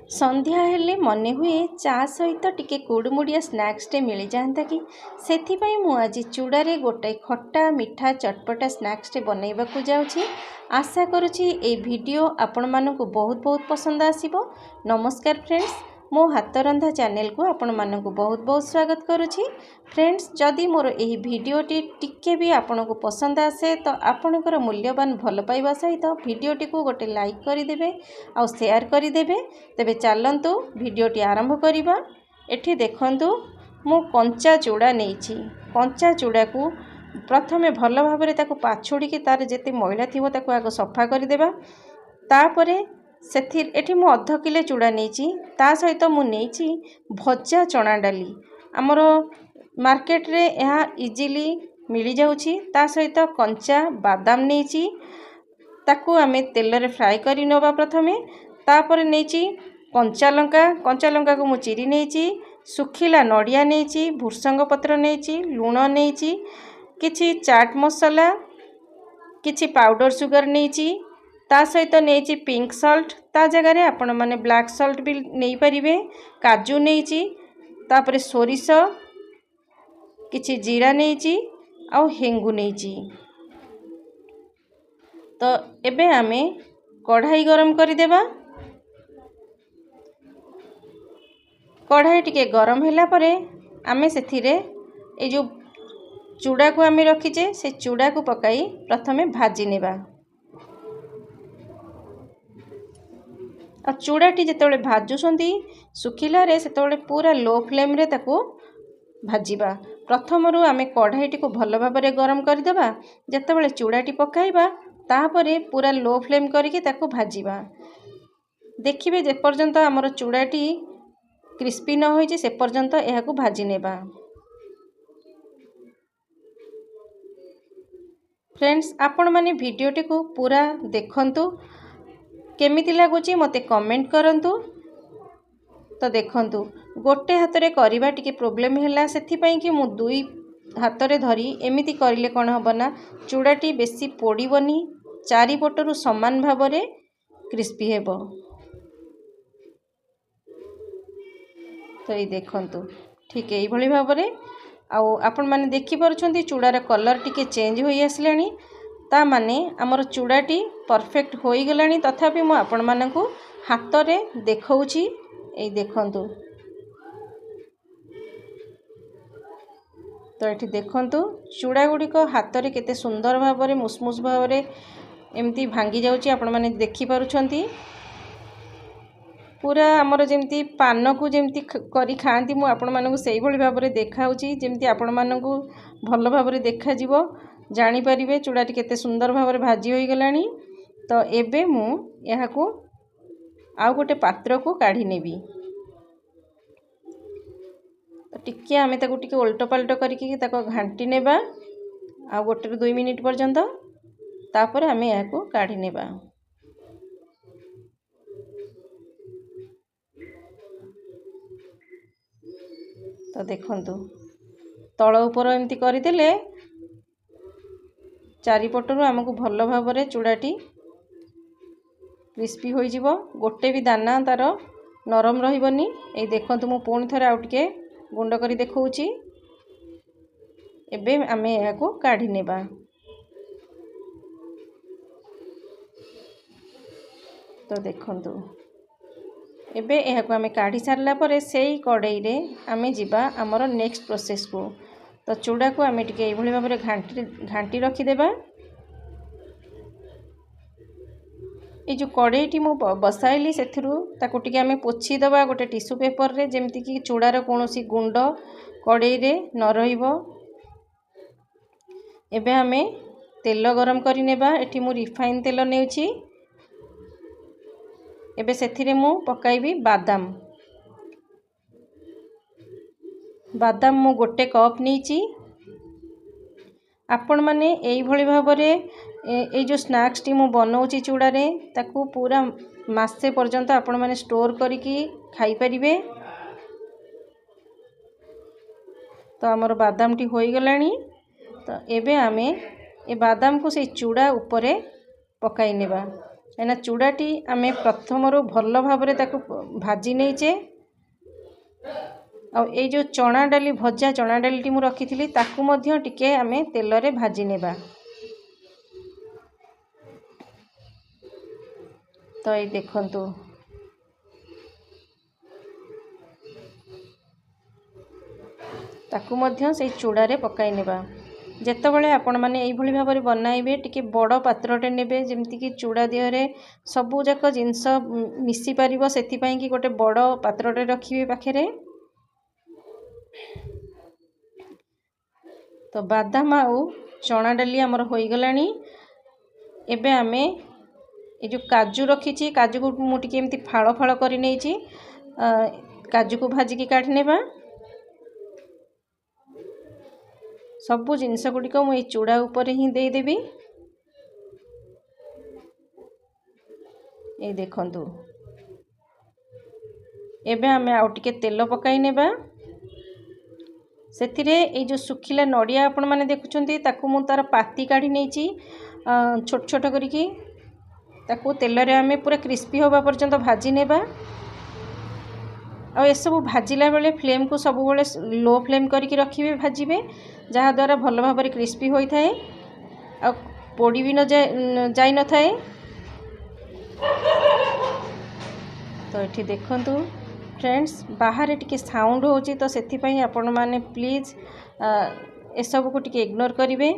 संध्या हेले मने हुए चा सहित टिके कुड़मुड़िया स्नैक्सटे मिल जाता कि से मु आज चूड़ारे गोटे खट्टा मिठा चटपटा स्नैक्सटे बनैबा को जाउछि। आशा करुछि ए वीडियो आपण मानकु बहुत बहुत पसंद आसीबो। नमस्कार फ्रेंड्स, मो हाथ रंधा चैनल को आपण मानकु बहुत बहुत स्वागत करुछि। फ्रेंड्स, जदि मोर एही वीडियोटी टिके भी आपनको पसंद आसे तो आपणकर मूल्यवान भल पाइबा सहित वीडियोटी को गोटे लाइक करदेवे आ शेयर करदेवे। तेबे चलंतु वीडियोटी आरंभ करिबा। एठी देखंतु मु कंचा चूड़ा नेछि। कंचा चूड़ा को प्रथमे भल भाबरे ताको पाछुड़ी के तार जेते मैला थिबो ताको आगो सफा करदेबा। तापरे सेथिर एठी मु अध किले चूड़ा नेछि, ता सहित मु नेछि भजा चना डाली। हमरो मार्केट रे यहाँ इजीली मिली जाउछि। ता सहित कंचा बादाम नेछि, ताकू आमे तेल रे फ्राई करि नबा प्रथमे। तापर नेछि कंचा लंका को मु चिरी नेछि, सुखिला नडिया नेछि, भुर्संग पत्र नेछि, लूण नेछि, किछि चाट मसाला, किछि पाउडर सुगर नेछि, ता सहित नेछि पिंक सॉल्ट, ता जगह रे आपण माने ब्लैक सॉल्ट भी नै परिबे। काजू नेछि, तापरे सोरिष, किछि जीरा नेछि आ हेंगु नेछि। तो एबे आमे कढ़ाई गरम करि देबा। कढ़ाई टिके गरम होला परे आमे सेथिरे ए जो चूड़ा को आमे रखिचे से चूड़ा को पकाई प्रथमे भाजी नेबा। आ चूड़ाटी जेतोले भाजुसंती सुखिला रे सेतोले पूरा लो फ्लेम रे ताको भाजीबा। प्रथमरु आमे कढ़ाईटी को भल भाबरे गरम कर देबा। जेतेबेले चूड़ाटी पकाइबा तापरे पूरा लो फ्लेम करके ताको भाजीबा। देखिबे जे पर्यंत हमर चूड़ाटी क्रिस्पी न होई जे से पर्यंत एहा को भाजी नेबा। फ्रेंड्स, आपण माने वीडियोटी को पूरा देखंतु, केमिति लागुची मते कमेंट करंतु। तो देखंतु गोटे हाथ रे करिबा टिके प्रॉब्लम हैला, सेथि पई कि मु दुई हाथ रे धरी एमिति करिले कोन हबना चूड़ाटी बेसी पोड़ीबनी, चारि पटरु समान भाबरे क्रिस्पी हेबो। तो ये देखंतु ठीक एई भली भाबरे आउ आपण माने देखि परछंती चूड़ार कलर टिके चेंज होई आसलानी। ता माने हमर चूड़ाटी परफेक्ट होई गलानी। तथापि मु आपण मानकु हाथ रे देखौछि। एई देखंतु। तो एठी देखंतु चूड़ा गुडी को हाथ रे केते सुंदर भाबरे मुसमुस भाबरे एमती भांगी जाउछि। आपण माने देखि परछंती पूरा हमर जेमती पान को जेमती करी खांती मु आपण मानकु सेई भली भाबरे देखाउछि। जेमती आपण मानकु भल भाबरे देखा जिवो, जानि परिबे चूड़ाटी केते सुंदर भाबरे भाजी होई गलानी। तो एबे मु यहा को आउ गोटे पात्र को काढी नेबी। तो टिके आमे ताको टिके उल्टो पाल्टो करके ताको घांटी नेबा आ गोटे 2 मिनिट पर्यंत। तापर आमे यहा को काढी नेबा। तो देखंतु तळ ऊपर एमती करदेले चारिपटरू आमको भल भाबरे चूड़ाटी क्रिस्पी हो जिवो। गोटे भी दाना तार नरम रहिबनी। ए देखंतु मु पुणी थरे आउ टिके गुंड करी देखौछि। एबे आमे या को काढी नेबा। तो देखंतु एबे एहा को आमे काढी सारला परे सेई कड़ाई रे आमे जिबा हमर नेक्स्ट प्रोसेस को। तो चूड़ा को आमे टिके एई भली भाबरे घांटी रखी देबा। ए जो कड़ाईटी मु बसाइली सेथिरु ताको टिके आमे पोछि दबा गोटे टिश्यू पेपर रे, जेमति कि चूड़ार कोनोसी गुंड कड़ाई रे न रहिबो। एबे आमे तेल गरम करि नेबा। एठी मु रिफाइन तेल नेउछि। एबे सेथिरे मु पकाइबी बादाम। बादाम मु गोटे कप नीची। आपण माने एई भली भाबरे ए जो स्नैक्स टी मु बनौछि चूड़ा रे ताकू पूरा मासे पर्यंत आपण माने स्टोर करिकी खाई परिबे। तो हमर बादाम टी होई गलानी। तो एबे आमे ए बादाम को से चूड़ा ऊपरे पकाई नेबा। एना चूड़ाटी आमे प्रथमरू भल भाव भाजी नहींचे आ जो चना डाली भजा चना डाली मु रखी ताकू मध्य टिके आमे तेल रे भाजी नेबा। तो ये देखंतु ताकू मध्य से चूड़ा रे पकाई नेबा। जेतेबेले आपण माने एई भली भाबरे बनाइबे टिके बड़ पात्रटे नेबे जेमति कि चूड़ा देहरे सबु जाक जिंस मिसी पारिबो सेति पई कि गोटे बड़ पात्रटे रखिबे पाखरे। तो बादाम आउ चना डाली हमर होई गलानी। एबे आमे ए जो काजू रखी काजू को मुझे एमती फाड़ फाड़ कर काजू को भाजिकी काढ़ी नेबा। सबु जिनस गुड़िक मुझे चूड़ा उपर ही देदेवी। ये देखंतु एबे आमे आउ टिके तेल पकाई नेबा। सेथिरे ए जो सुखिला नड़िया आपण माने देखुचंती ताकू मु तार पाती काढ़ी नेची छोट छोट करिकी ताकू तेल रे आमे पूरा क्रिस्पी होबा पर्यंत भाजी नेबा। आ ए सब भाजिला बेले फ्लेम को सब बेले लो फ्लेम करके रखिबे भाजिबे जहा द्वारा भल भाव क्रिस्पी होई थाए आ पोड़ी भी न जाई न थाए। तो ये देखंतु फ्रेंड्स बाहर टिके साउंड होची तो सेति पई आपण माने प्लीज ए सब को टिके इग्नोर करिवे।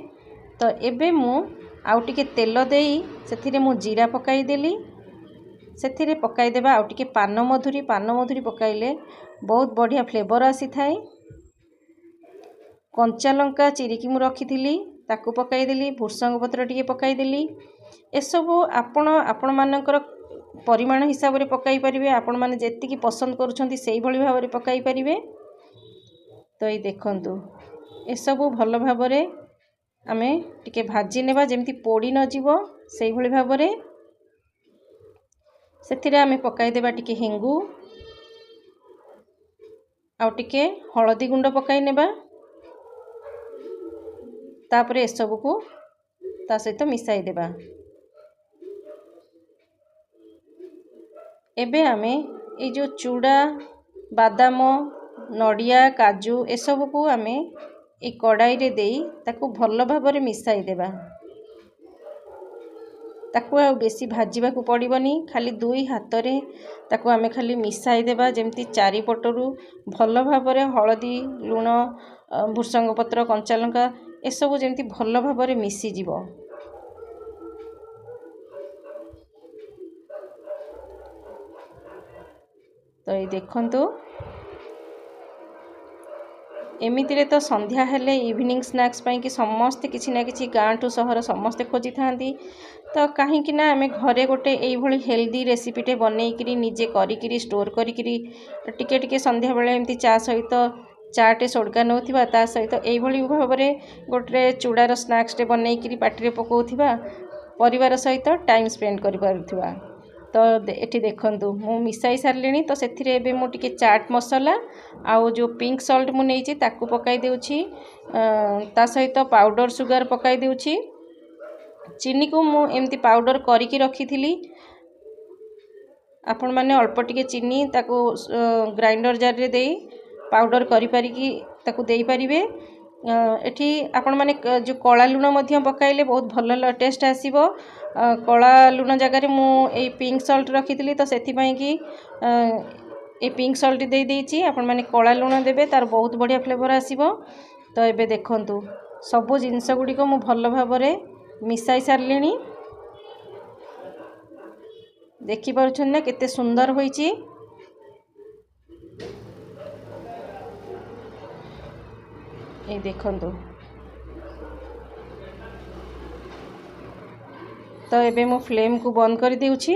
तो एबे मु आउ टिके तेल देई सेथिरे मु जीरा पकाई देली। सेथिरे पकाई देबा आउ टिके पान मधुरी पकाइले बहुत बढ़िया फ्लेवर आसी थाए। कंचा लंका चिरिकी मु रखी ताकू पकाई देली। भुर्संग पत्र टिके पकाई देली। ए सब आपण मानकर परिमाण हिसाब रे पकाई परिबे आपण माने जेतिकी पसंद करूछंती सेही भली भाव रे पकाई परिबे। तो ये देखंतु ए सब भल भाव रे आमे टिके भाजी नेबा जेमती पोड़ी न जीवो सेही भली भाव रे। सेथिरे आमे पकाई देबा टिके हेंगू आ टिके हळदी गुंड पकाई नेबा। तापरे ए सब को ता सहित मिसाई देबा। एबे आमे ए जो चूड़ा बादाम नड़िया काजू ए सब को आमे ए कड़ाई रे देई ताकू भल भाव रे मिसाई देबा। ताकू आ बेसी भाजीबा को पड़िबनी खाली दुई हाथ रे ताकू आमे खाली मिसाई देबा जेमती चारि पटरू भल भाव रे हळदी लूण भुर्संग पत्र कंचा लंका ए सब जेमती भल भाव रे मिसी जीवो। तो ये देखंतु एमितिरे तो संध्या हेले इवनिंग स्नैक्स पाई कि समस्ते किछि ना किछि गाँ टू सहर समस्ते खोजी थांती। तो कहीं ना आमे घरे गोटे एई भली हेल्दी रेसिपीटे बनेइकरी निजे करिकरी स्टोर करिकरी टिके टिके संध्या बेले एमती चा सहित चाटे सोडका नौथिबा ता सहित एई भली भाबरे गोटे चूड़ार स्नैक्सटे बनेइकरी पाटिरे पकाउथिबा परिवार सहित टाइम स्पेंड करि पारुथिबा। तो एठी देखंतु मु मिसाई सारलेनी। तो सेथिरे एबे मु टिके चाट मसाला आउ जो पिंक सॉल्ट मु नेइची ताकू पकाई देउची ता सहित पाउडर सुगर पकाई देउची। चीनी को मु एमती पाउडर करिकी रखी थिली। आपण माने अल्प टिके चीनी ताकू ग्राइंडर जार रे देई पाउडर करि पारिकी ताकू देई परिबे। एठी आपण माने जो कला लूण मध्य पकाइले बहुत भल टेस्ट आसीबो। कला लूण जगार मु ए पिंक सॉल्ट रखी थिली तो सेथि पई कि ए पिंक सॉल्ट दे देइची। आपण माने कला लूण देबे तार बहुत बढ़िया फ्लेवर आसीबो। तो एबे देखंतु सबु जिंस गुडी को मु भल भाव रे मिसाई सारलेनी। देखि पारुछन ना केते सुंदर होईची। ए देखंतु तो एबे मो फ्लेम को बंद कर देउची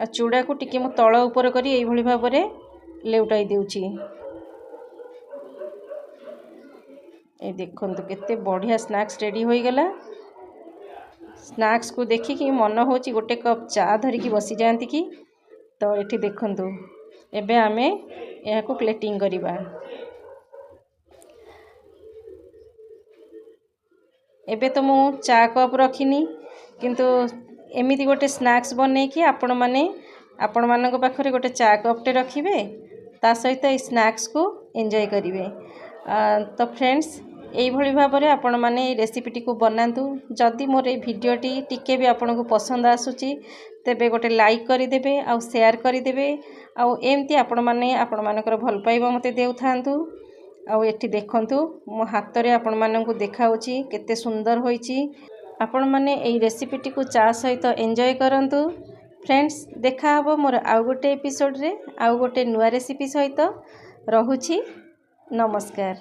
आ चूड़ा को टिके मो तळ ऊपर करी एई भली भाव रे लेउटाई देउची। ए देखंतु केते बढ़िया स्नैक्स रेडी होई गला। स्नैक्स को देखि कि मन होची गोटे कप चा धरिकी बसी जांती की। तो एठी देखंतु एबे आमे एहा को प्लेटिंग करिबा। एबे तो मु चा कप रखिनी किंतु एमिति गोटे स्नैक्स बनैकी आपण पाखरे गोटे चा कपटे रखिए ता सहित ए स्नैक्स को एंजॉय करेंगे। तो फ्रेंड्स यही भाव में आपण मैंने रेसिपीटी को बनातु। जदि मोर ये भिडटी टिके भी आपन को पसंद आसूची तेबे गोटे लाइक करदेवे आउ शेयर करदेवे आउ एमती आपण मानकर भल पाइबा मते देउथांतु। आउ एठी देखंतु मो हाथ रे आपण मानकु देखाउची केते सुंदर होईची। आपण माने एई रेसिपीटी को चा सहित एंजॉय करंतु। फ्रेंड्स देखा हबो मोर आउ गोटे एपिसोड रे आउ गोटे नुआ रेसिपी सहित। रहुची नमस्कार।